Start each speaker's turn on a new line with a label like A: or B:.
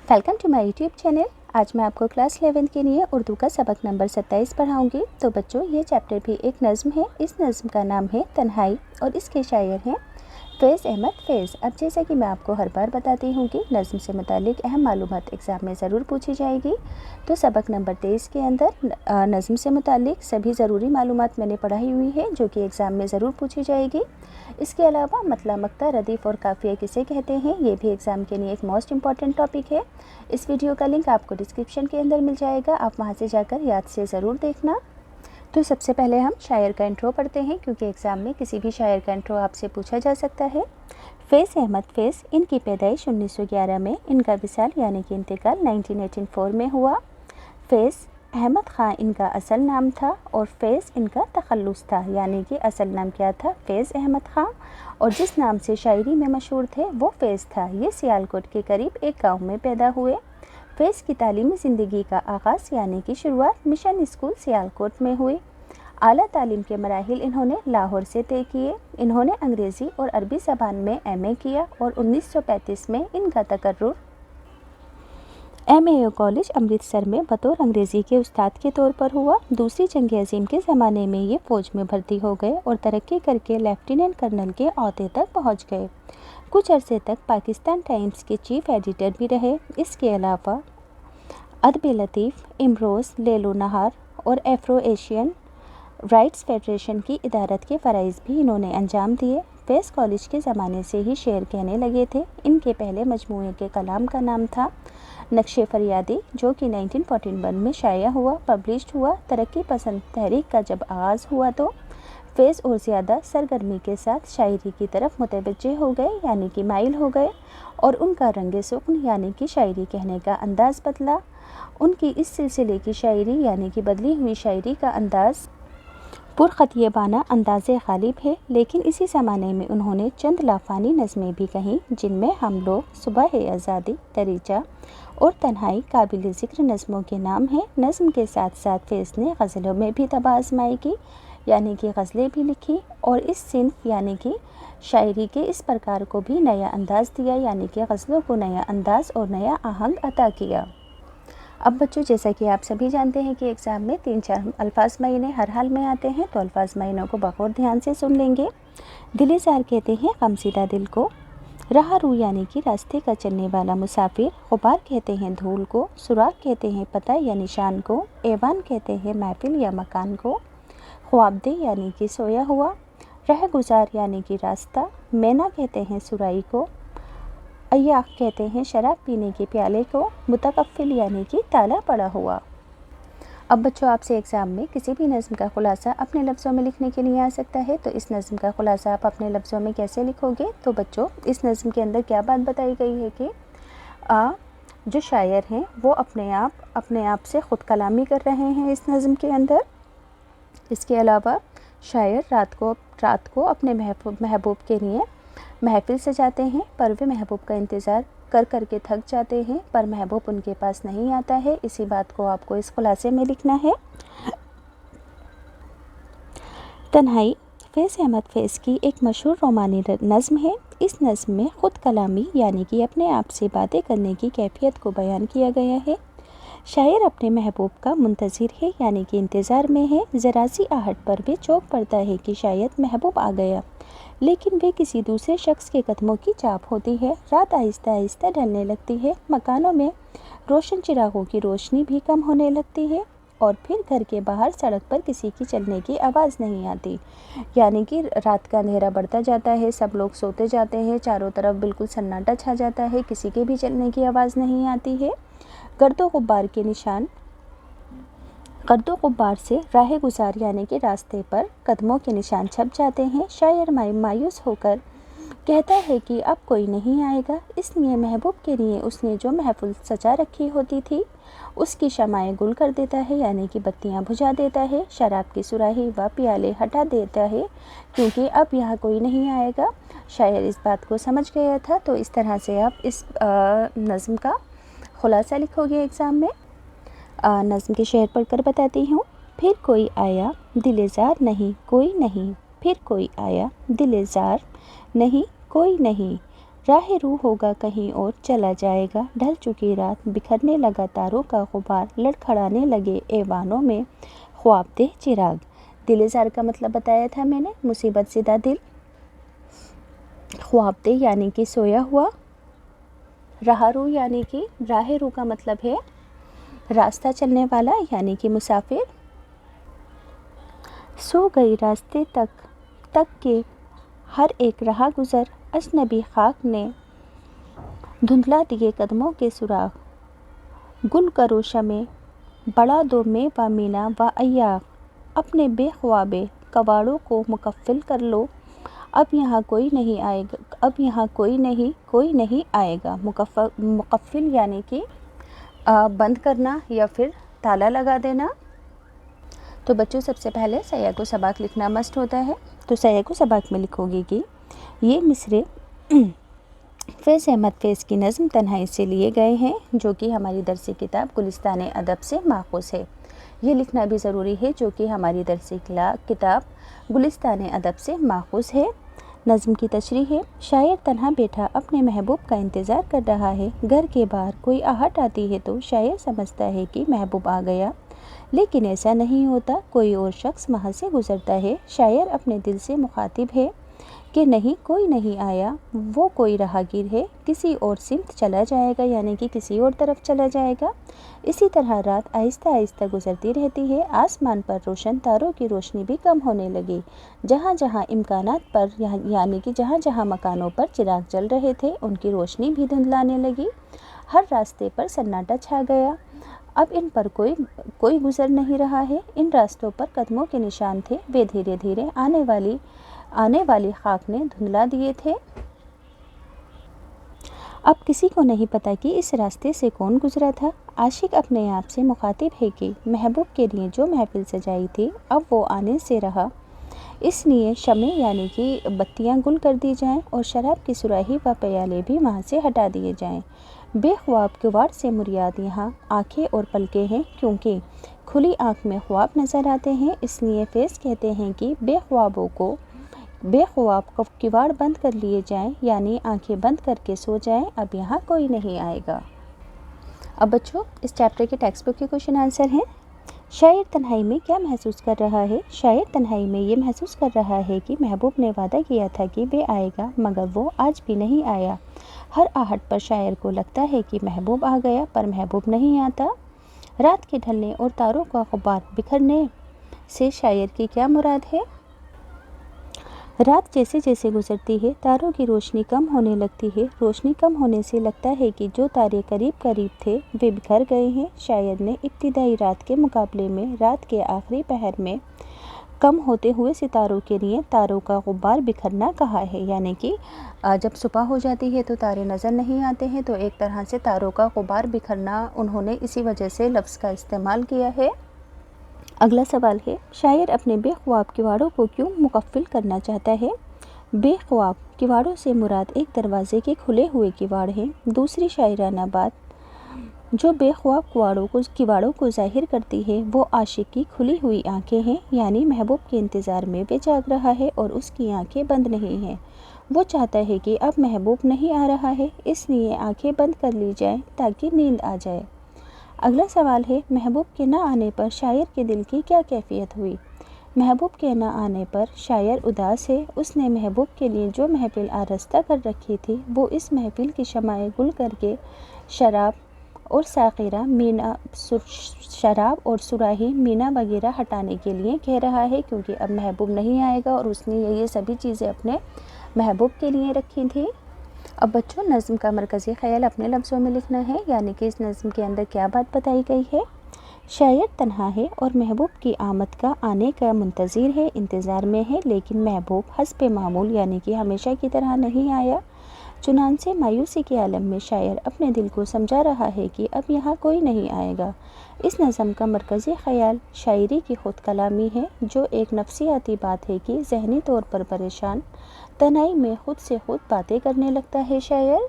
A: Welcome to my YouTube channel. आज मैं आपको क्लास 11 के लिए उर्दू का सबक नंबर 27 पढ़ाऊंगी। तो बच्चों, ये चैप्टर भी एक नज़्म है। इस नज़्म का नाम है तन्हाई और इसके शायर हैं फैज़ अहमद फैज़। अब जैसा कि मैं आपको हर बार बताती हूँ कि नज़्म से मुतालिक अहम मालूमात एग्ज़ाम में ज़रूर पूछी जाएगी। तो सबक नंबर 23 के अंदर नज़्म से मुतालिक सभी ज़रूरी मालूमात मैंने पढ़ाई हुई है जो कि एग्ज़ाम में ज़रूर पूछी जाएगी। इसके अलावा मतला, मक्ता, रदीफ़ और काफ़िया किसे कहते हैं, ये भी एग्ज़ाम के लिए एक मोस्ट इम्पॉर्टेंट टॉपिक है। इस वीडियो का लिंक आपको डिस्क्रिप्शन के अंदर मिल जाएगा, आप वहाँ से जाकर याद से ज़रूर देखना। तो सबसे पहले हम शायर का इंट्रो पढ़ते हैं, क्योंकि एग्ज़ाम में किसी भी शायर का इंट्रो आपसे पूछा जा सकता है। फैज़ अहमद फैज़, इनकी पैदाइश 1911 में, इनका विसाल यानी कि इंतकाल 1984 में हुआ। फैज़ अहमद ख़ां इनका असल नाम था और फैज़ इनका तखल्लुस था, यानी कि असल नाम क्या था, फैज़ अहमद ख़ां, और जिस नाम से शायरी में मशहूर थे वो फैज़ था। ये सियालकोट के करीब एक गाँव में पैदा हुए। फैज़ की तालीमी ज़िंदगी का आगाज़ यानी कि शुरुआत मिशन स्कूल सियालकोट में हुई। आला तालीम के मराहिल इन्होंने लाहौर से तय किए। इन्होंने अंग्रेज़ी और अरबी ज़बान में एमए किया और 1935 में इनका तकर्रुर एमए कॉलेज अमृतसर में बतौर अंग्रेज़ी के उस्ताद के तौर पर हुआ। दूसरी जंग अज़ीम के ज़माने में ये फ़ौज में भर्ती हो गए और तरक्की करके लेफ्टिनेंट कर्नल के ओहदे तक पहुँच गए। कुछ अरसे तक पाकिस्तान टाइम्स के चीफ़ एडिटर भी रहे। इसके अलावा अदब लतीफ़, इमरोज़, लेलो नहार और एफ्रो एशियन राइट्स फेडरेशन की इदारत के फ़राइज़ भी इन्होंने अंजाम दिए। फैज़ कॉलेज के ज़माने से ही शेर कहने लगे थे। इनके पहले मजमूए के कलाम का नाम था नक्शे फरियादी, जो कि 1941 में शाया हुआ, पब्लिश्ड हुआ। तरक्की पसंद तहरीक का जब आगाज़ हुआ तो फैज़ और ज़्यादा सरगर्मी के साथ शायरी की तरफ मुतवज्जे हो गए, यानी कि माइल हो गए, और उनका रंग सुख्न यानी कि शायरी कहने का अंदाज़ बदला। उनकी इस सिलसिले की शायरी यानी कि बदली हुई शायरी का अंदाज़ पुरखतियबाना अंदाज़े गालिब है, लेकिन इसी ज़माने में उन्होंने चंद लाफानी नज़में भी कहीं, जिनमें हम लोग, सुबह है आज़ादी, दरीचा और तन्हाई काबिल ज़िक्र नज़मों के नाम हैं। नज़म के साथ साथ फैज़ ने गज़लों में भी तबाह आज़माई की, यानी कि गज़लें भी लिखी, और इस सिन्फ यानी कि शायरी के इस प्रकार को भी नया अंदाज़ दिया, यानी कि गज़लों को नया अंदाज़ और नया आहंग अता किया। अब बच्चों, जैसा कि आप सभी जानते हैं कि एग्ज़ाम में 3-4 अल्फाज महीने हर हाल में आते हैं, तो अल्फाज महीनों को बगौर ध्यान से सुन लेंगे। दिलेज़ार कहते हैं गमज़िदा दिल को, राहरू यानी कि रास्ते का चलने वाला मुसाफिर, गुबार कहते हैं धूल को, सुराग कहते हैं पता या निशान को, ऐवान कहते हैं महफिल या मकान को, ख्वाबदे यानी कि सोया हुआ, रह गुज़ार यानी कि रास्ता, मैना कहते हैं सुराई को, अय्याख कहते हैं शराब पीने के प्याले को, मुतकफ़िल यानी कि ताला पड़ा हुआ। अब बच्चों, आपसे एग्ज़ाम में किसी भी नज़्म का खुलासा अपने लफ्ज़ों में लिखने के लिए आ सकता है, तो इस नज़्म का खुलासा आप अपने लफ्ज़ों में कैसे लिखोगे? तो बच्चों, इस नज़्म के अंदर क्या बात बताई गई है कि जो शायर हैं वो अपने आप से ख़ुद कलामी कर रहे हैं इस नज़्म के अंदर। इसके अलावा शायर रात को अपने महबूब के लिए महफिल सजाते हैं, पर वे महबूब का इंतज़ार कर के थक जाते हैं, पर महबूब उनके पास नहीं आता है। इसी बात को आपको इस खुलासे में लिखना है। तन्हाई फैज़ अहमद फैज़ की एक मशहूर रोमानी नज़्म है। इस नज़्म में ख़ुद कलामी यानी कि अपने आप से बातें करने की कैफियत को बयान किया गया है। शायर अपने महबूब का मुंतज़िर है, यानी कि इंतज़ार में है। ज़रा सी आहट पर भी चौंक पड़ता है कि शायद महबूब आ गया, लेकिन वे किसी दूसरे शख्स के कदमों की चाप होती है। रात आहिस्ता आहिस्ता ढलने लगती है, मकानों में रोशन चिरागों की रोशनी भी कम होने लगती है, और फिर घर के बाहर सड़क पर किसी की चलने की आवाज़ नहीं आती, यानी कि रात का अंधेरा बढ़ता जाता है, सब लोग सोते जाते हैं, चारों तरफ बिल्कुल सन्नाटा छा जाता है, किसी के भी चलने की आवाज़ नहीं आती है। गर्दो गुब्बार से राह गुज़ार यानी कि रास्ते पर कदमों के निशान छप जाते हैं। शायर मायूस होकर कहता है कि अब कोई नहीं आएगा, इसलिए महबूब के लिए उसने जो महफिल सजा रखी होती थी उसकी शमाएं गुल कर देता है, यानी कि बत्तियां बुझा देता है। शराब की सुराही व प्याले हटा देता है, क्योंकि अब यहाँ कोई नहीं आएगा। शायर इस बात को समझ गया था। तो इस तरह से आप इस नज़्म का खुलासा लिखोगे एग्ज़ाम में। नज़्म के शेर पढ़कर बताती हूँ। फिर कोई आया दिलेज़ार नहीं कोई नहीं, फिर कोई आया दिलेज़ार नहीं कोई नहीं, راہ روح ہوگا کہیں اور چلا جائے گا، ڈھل چکی رات بکھرنے لگا تاروں کا غبار، لڑکھڑانے لگے ایوانوں میں خواب دہ چراغ۔ دل زار کا مطلب بتایا تھا میں نے، مصیبت زدہ دل، خواب دہ یعنی کہ سویا ہوا، راہ رو یعنی کہ راہ رو کا مطلب ہے راستہ چلنے والا یعنی کہ مسافر۔ سو گئی راستے تک کے ہر ایک راہ گزر، اجنبی خاک نے دھندلا دیے قدموں کے سراغ، گل کرو شمع بڑھا دو میں و مینا و ایاغ، اپنے بے خوابے کواڑوں کو مقفل کر لو، اب یہاں کوئی نہیں آئے گا، اب یہاں کوئی نہیں آئے گا۔ مقفل یعنی کہ بند کرنا یا پھر تالا لگا دینا۔ تو بچوں سب سے پہلے سیاق و سباق لکھنا مست ہوتا ہے، تو سیاق و سباق میں لکھو گے کہ یہ مصرعے فیض احمد فیض کی نظم تنہائی سے لیے گئے ہیں، جو کہ ہماری درسی کتاب گلستان ادب سے ماخوذ ہے۔ یہ لکھنا بھی ضروری ہے جو کہ ہماری درسی کتاب گلستان ادب سے ماخوذ ہے۔ نظم کی تشریح ہے۔ شاعر تنہا بیٹھا اپنے محبوب کا انتظار کر رہا ہے۔ گھر کے باہر کوئی آہٹ آتی ہے تو شاعر سمجھتا ہے کہ محبوب آ گیا، لیکن ایسا نہیں ہوتا، کوئی اور شخص وہاں سے گزرتا ہے۔ شاعر اپنے دل سے مخاطب ہے کہ نہیں، کوئی نہیں آیا، وہ کوئی راہگیر ہے، کسی اور سمت چلا جائے گا یعنی کہ کسی اور طرف چلا جائے گا۔ اسی طرح رات آہستہ آہستہ گزرتی رہتی ہے، آسمان پر روشن تاروں کی روشنی بھی کم ہونے لگی، جہاں جہاں امکانات پر یعنی کہ جہاں جہاں مکانوں پر چراغ جل رہے تھے ان کی روشنی بھی دھندلانے لگی، ہر راستے پر سناٹا چھا گیا، اب ان پر کوئی گزر نہیں رہا ہے، ان راستوں پر قدموں کے نشان تھے، وہ دھیرے دھیرے آنے والی خاک نے دھندلا دیے تھے۔ اب کسی کو نہیں پتا کہ اس راستے سے کون گزرا تھا۔ عاشق اپنے آپ سے مخاطب ہے کہ محبوب کے لیے جو محفل سجائی تھی اب وہ آنے سے رہا، اس لیے شمع یعنی کہ بتیاں گل کر دی جائیں اور شراب کی سراہی و پیالے بھی وہاں سے ہٹا دیے جائیں۔ بے خواب کواڑ سے مراد یہاں آنکھیں اور پلکیں ہیں، کیونکہ کھلی آنکھ میں خواب نظر آتے ہیں، اس لیے فیض کہتے ہیں کہ بے خواب کواڑ بند کر لیے جائیں یعنی آنکھیں بند کر کے سو جائیں، اب یہاں کوئی نہیں آئے گا۔ اب بچوں اس چیپٹر کے ٹیکسٹ بک کے کوشچن آنسر ہیں۔ شاعر تنہائی میں کیا محسوس کر رہا ہے؟ شاعر تنہائی میں یہ محسوس کر رہا ہے کہ محبوب نے وعدہ کیا تھا کہ وہ آئے گا، مگر وہ آج بھی نہیں آیا۔ ہر آہٹ پر شاعر کو لگتا ہے کہ محبوب آ گیا، پر محبوب نہیں آتا۔ رات کے ڈھلنے اور تاروں کا غبار بکھرنے سے شاعر کی کیا مراد ہے؟ رات جیسے جیسے گزرتی ہے تاروں کی روشنی کم ہونے لگتی ہے، روشنی کم ہونے سے لگتا ہے کہ جو تارے قریب قریب تھے وہ بکھر گئے ہیں۔ شاعر نے ابتدائی رات کے مقابلے میں رات کے آخری پہر میں کم ہوتے ہوئے ستاروں کے لیے تاروں کا غبار بکھرنا کہا ہے، یعنی کہ جب صبح ہو جاتی ہے تو تارے نظر نہیں آتے ہیں، تو ایک طرح سے تاروں کا غبار بکھرنا انہوں نے اسی وجہ سے لفظ کا استعمال کیا ہے۔ اگلا سوال ہے، شاعر اپنے بے خواب کواڑوں کو کیوں مقفل کرنا چاہتا ہے؟ بے خواب کواڑوں سے مراد ایک دروازے کے کھلے ہوئے کواڑ ہیں۔ دوسری شاعرانہ بات جو بے خواب کواڑوں کو ظاہر کرتی ہے وہ عاشق کی کھلی ہوئی آنکھیں ہیں، یعنی محبوب کے انتظار میں وہ جاگ رہا ہے اور اس کی آنکھیں بند نہیں ہیں، وہ چاہتا ہے کہ اب محبوب نہیں آ رہا ہے، اس لیے آنکھیں بند کر لی جائیں تاکہ نیند آ جائے۔ اگلا سوال ہے، محبوب کے نہ آنے پر شاعر کے دل کی کیا کیفیت ہوئی؟ محبوب کے نہ آنے پر شاعر اداس ہے، اس نے محبوب کے لیے جو محفل آراستہ کر رکھی تھی وہ اس محفل کی شمعیں گل کر کے شراب اور سراہی مینا وغیرہ ہٹانے کے لیے کہہ رہا ہے، کیونکہ اب محبوب نہیں آئے گا اور اس نے یہ سبھی چیزیں اپنے محبوب کے لیے رکھی تھیں۔ اب بچوں نظم کا مرکزی خیال اپنے لفظوں میں لکھنا ہے، یعنی کہ اس نظم کے اندر کیا بات بتائی گئی ہے۔ شاعر تنہا ہے اور محبوب کی آمد کا آنے کا منتظر ہے، انتظار میں ہے، لیکن محبوب حسب معمول یعنی کہ ہمیشہ کی طرح نہیں آیا۔ چنانچہ مایوسی کے عالم میں شاعر اپنے دل کو سمجھا رہا ہے کہ اب یہاں کوئی نہیں آئے گا۔ اس نظم کا مرکزی خیال شاعری کی خود کلامی ہے، جو ایک نفسیاتی بات ہے کہ ذہنی طور پر پریشان تنہائی میں خود سے خود باتیں کرنے لگتا ہے شاعر۔